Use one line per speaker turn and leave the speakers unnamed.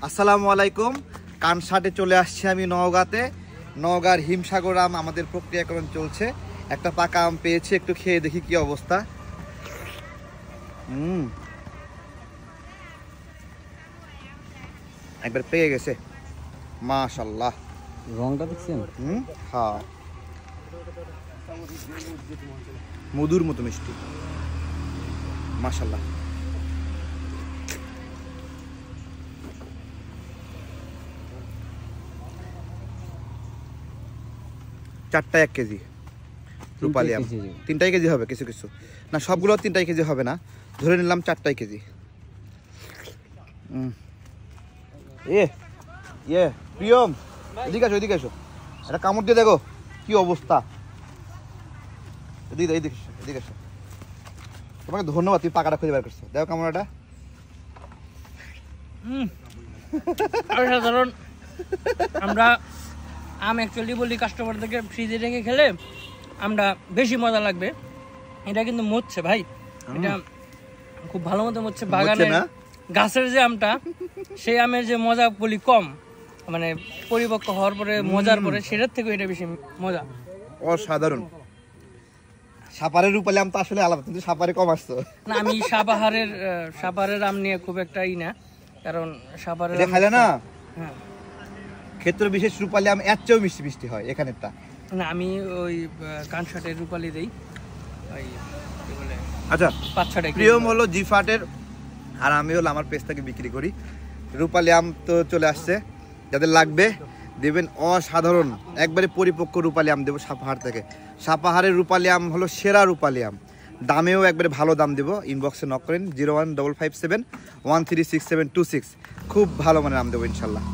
আসসালামু আলাইকুম। কানসাটে চলে আসছি আমি নওগাঁতে। নওগাঁর হিমসাগর আম আমাদের প্রক্রিয়াকরণ চলছে। একটা পাকা আম পেয়েছি, একটু খেয়ে দেখি কি অবস্থা। একবার পেয়ে গেছে, মাশাআল্লাহ।
রংটা দেখছেন?
হ্যাঁ, মধুর মতো মিষ্টি, মাশাআল্লাহ। চারটা 1 কেজি রূপালি আম, 3টাই কেজি হবে। কিছু কিছু না, সবগুলো 3টাই কেজি হবে না, ধরে নিলাম 4টাই কেজি। প্রিয়ম, এদিকে আসো, এদিকে আসো, এটা কামড় দিয়ে দেখো কি অবস্থা। এদিকে এদিকে এদিকে আসো। তোমাকে ধন্যবাদ, তুমি পাকাটা খুঁজে বের করছো। দেখো কামড়াটা।
সাধারণ আমরা আম অ্যাকচুয়ালি বলি কাস্টমারদেরকে ফ্রিজে রেখে খেলে আমটা বেশি মজা লাগবে। এটা কিন্তু মরছে ভাই, এটা খুব ভালো মতো মরছে। বাগানের গাছের যে আমটা, সেই আমের যে মজা বলি কম, মানে পরিপক্ক হওয়ার পরে মজার পরে সেটার থেকে এটা বেশি মজা।
অসাধারণ। সাপারের রূপালি আম তো আসলে আলাদা, কিন্তু সাপারে কম আসতো
না। আমি সাপারের আম নিয়ে খুব একটা না, কারণ সাপারের
খাইলে না
হ্যাঁ
ক্ষেত্র বিশেষ রূপালি আম এর চেয়েও মিষ্টি মিষ্টি হয় এখানেরটা।
না, আমি ওই কানসাটের রূপালি দেই, ওই কি বলে।
আচ্ছা,
5-6
প্রিয়ম হলো জিফাটের, আর আমি হলো আমার পেজ থেকে বিক্রি করি। রূপালি আম তো চলে আসছে, যাদের লাগবে দেবেন। অসাধারণ একবারে পরিপক্ক রূপালি আম দেবো সাপাহার থেকে। সাপাহারের রূপালি আম হলো সেরা রূপালি আম, দামেও একবারে ভালো দাম দেবো। ইনবক্সে নক করেন 01557 136726। খুব ভালো মানের আম দেবো ইনশাল্লাহ।